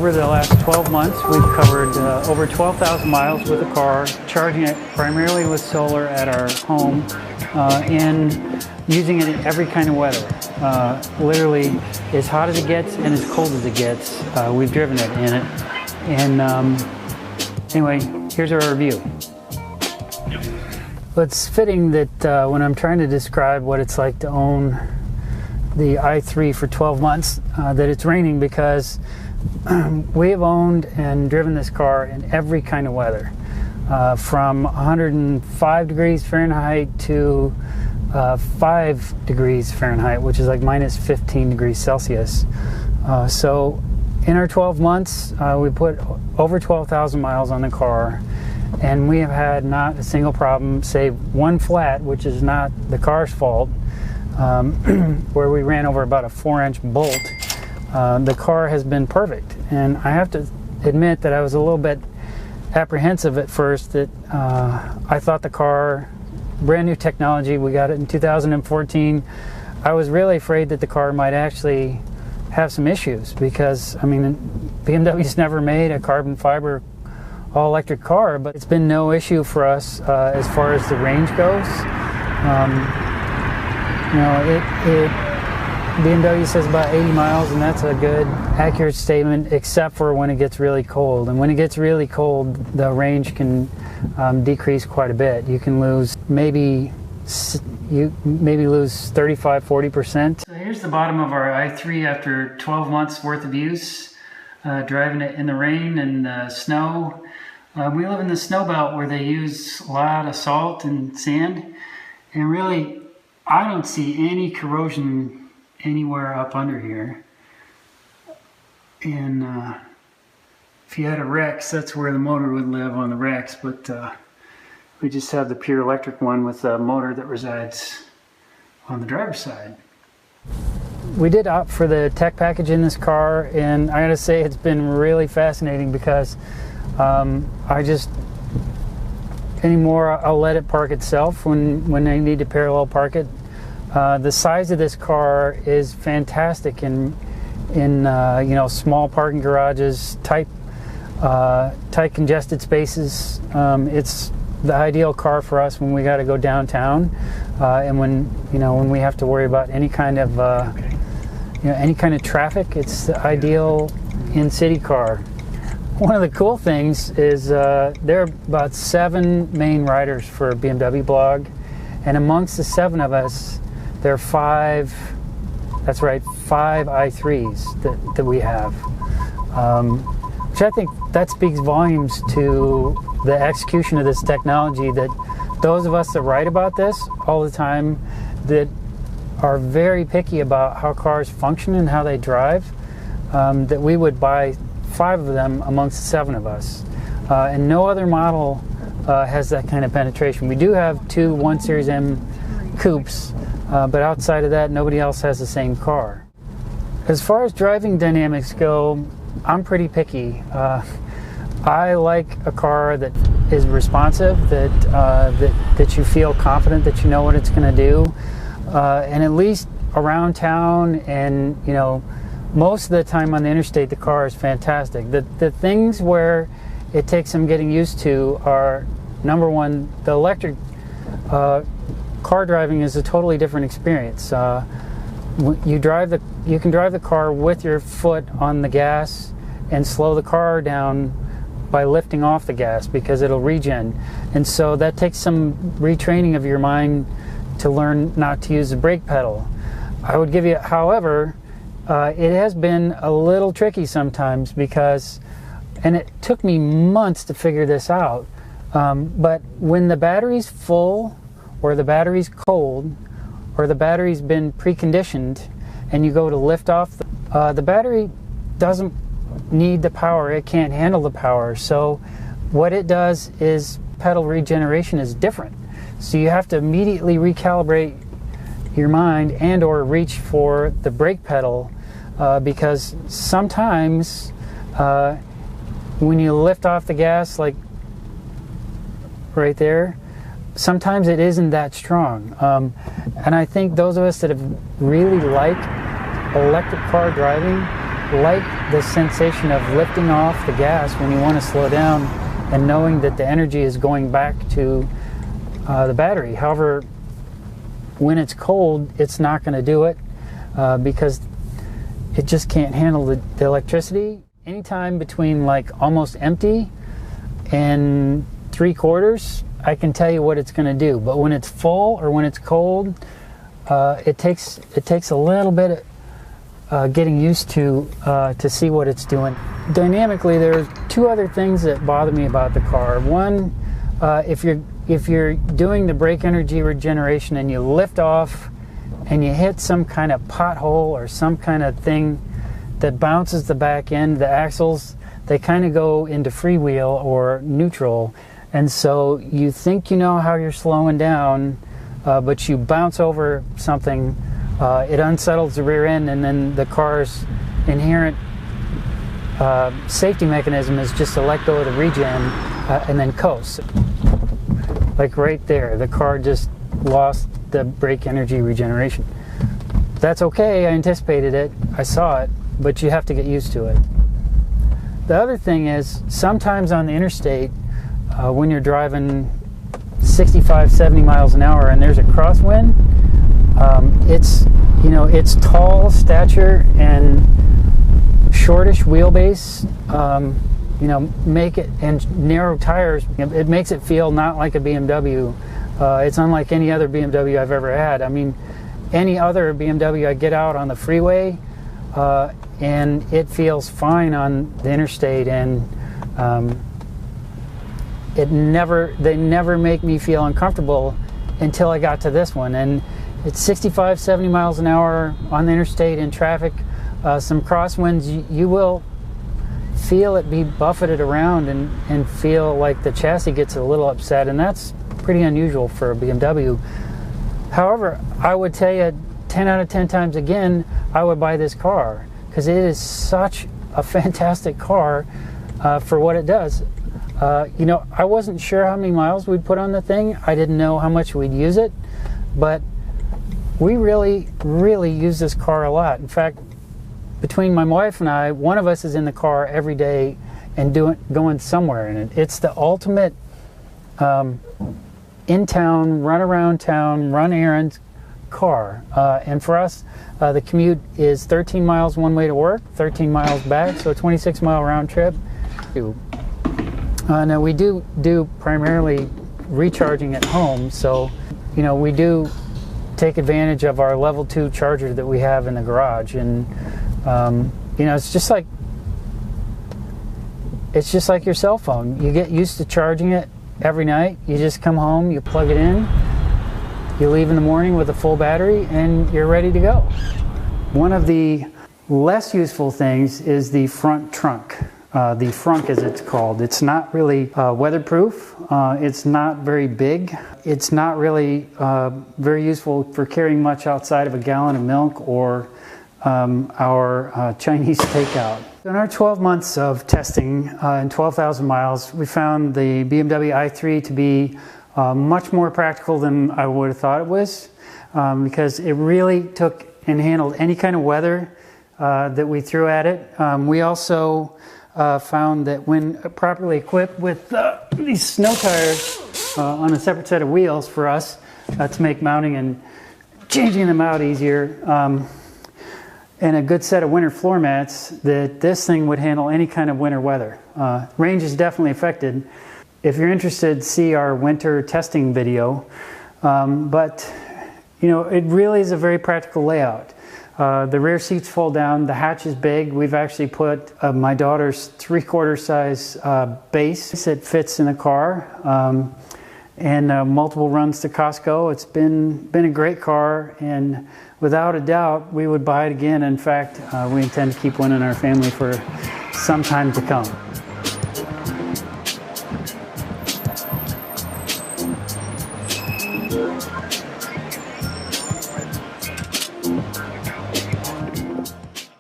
Over the last 12 months, we've covered over 12,000 miles with the car, charging it primarily with solar at our home and using it in every kind of weather. Literally, as hot as it gets and as cold as it gets, we've driven it in it. And anyway, here's our review. It's fitting that when I'm trying to describe what it's like to own the i3 for 12 months, that it's raining, because we have owned and driven this car in every kind of weather, from 105 degrees Fahrenheit to 5 degrees Fahrenheit, which is like minus 15 degrees Celsius. So in our 12 months, we put over 12,000 miles on the car, and we have had not a single problem, save one flat, which is not the car's fault, where we ran over about a 4-inch bolt. The car has been perfect, and I have to admit that I was a little bit apprehensive at first. That I thought the car, brand new technology, we got it in 2014. I was really afraid that the car might actually have some issues, because I mean, BMW's never made a carbon fiber all-electric car, but it's been no issue for us as far as the range goes. BMW says about 80 miles, and that's a good, accurate statement, except for when it gets really cold. And when it gets really cold, the range can decrease quite a bit. You can lose maybe lose 35–40%. So here's the bottom of our i3 after 12 months worth of use, driving it in the rain and the snow. We live in the snow belt where they use a lot of salt and sand, and really I don't see any corrosion anywhere up under here. And if you had a Rex, that's where the motor would live, on the Rex, but we just have the pure electric one with a motor that resides on the driver's side. We did opt for the tech package in this car, and I gotta say it's been really fascinating, because I'll let it park itself when I need to parallel park it. The size of this car is fantastic in small parking garages, tight congested spaces. It's the ideal car for us when we got to go downtown, and when we have to worry about any kind of traffic. It's the ideal in-city car. One of the cool things is there are about 7 main riders for BMW blog, and amongst the 7 of us, there are 5. That's right, 5 i3s that we have, which I think that speaks volumes to the execution of this technology. That those of us that write about this all the time, that are very picky about how cars function and how they drive, that we would buy 5 of them amongst the 7 of us, and no other model has that kind of penetration. We do have 2 1 Series M coupes, but outside of that, nobody else has the same car. As far as driving dynamics go, I'm pretty picky. I like a car that is responsive, that you feel confident that you know what it's going to do, and at least around town, and most of the time on the interstate, the car is fantastic. The things where it takes some getting used to are, number one, the electric car driving is a totally different experience. You can drive the car with your foot on the gas and slow the car down by lifting off the gas, because it'll regen. And so that takes some retraining of your mind to learn not to use the brake pedal. I would give you, however, it has been a little tricky sometimes, and it took me months to figure this out, but when the battery's full, or the battery's cold, or the battery's been preconditioned, and you go to lift off, the battery doesn't need the power. It can't handle the power. So what it does is pedal regeneration is different. So you have to immediately recalibrate your mind and or reach for the brake pedal, because sometimes when you lift off the gas, like right there, sometimes it isn't that strong. And I think those of us that have really like electric car driving like the sensation of lifting off the gas when you want to slow down and knowing that the energy is going back to the battery. However, when it's cold, it's not going to do it because it just can't handle the electricity. Anytime between like almost empty and 3/4, I can tell you what it's going to do. But when it's full or when it's cold, it takes a little bit getting used to see what it's doing. Dynamically, there are two other things that bother me about the car. One, if you're doing the brake energy regeneration and you lift off and you hit some kind of pothole or some kind of thing that bounces the back end, the axles, they kind of go into freewheel or neutral, and so you think you know how you're slowing down, but you bounce over something, it unsettles the rear end, and then the car's inherent safety mechanism is just to let go of the regen and then coast. Like right there, the car just lost the brake energy regeneration. That's okay, I anticipated it, I saw it, but you have to get used to it. The other thing is, sometimes on the interstate, when you're driving 65, 70 miles an hour and there's a crosswind, it's tall stature and shortish wheelbase, make it, and narrow tires, it makes it feel not like a BMW. It's unlike any other BMW I've ever had. I mean, any other BMW, I get out on the freeway and it feels fine on the interstate, and they never make me feel uncomfortable until I got to this one. And it's 65, 70 miles an hour on the interstate in traffic. Some crosswinds, you will feel it be buffeted around and feel like the chassis gets a little upset, and that's pretty unusual for a BMW. However, I would tell you 10 out of 10 times again, I would buy this car because it is such a fantastic car for what it does. I wasn't sure how many miles we'd put on the thing. I didn't know how much we'd use it, but we really, really use this car a lot. In fact, between my wife and I, one of us is in the car every day and going somewhere in it. It's the ultimate in town, run around town, run errands car. And for us, the commute is 13 miles one way to work, 13 miles back, so a 26-mile round trip. Now we do primarily recharging at home, so we do take advantage of our level 2 charger that we have in the garage, and it's just like your cell phone. You get used to charging it every night. You just come home, you plug it in, you leave in the morning with a full battery, and you're ready to go. One of the less useful things is the front trunk. The frunk, as it's called. It's not really weatherproof. It's not very big. It's not really very useful for carrying much outside of a gallon of milk or our Chinese takeout. In our 12 months of testing and 12,000 miles, we found the BMW i3 to be much more practical than I would have thought it was, because it really took and handled any kind of weather that we threw at it. We also found that when properly equipped with these snow tires on a separate set of wheels for us to make mounting and changing them out easier, and a good set of winter floor mats, that this thing would handle any kind of winter weather. Range is definitely affected. If you're interested, see our winter testing video. But it really is a very practical layout. The rear seats fold down, the hatch is big. We've actually put my daughter's 3/4 size base that fits in the car, and multiple runs to Costco. It's been a great car, and without a doubt we would buy it again. In fact, we intend to keep one in our family for some time to come.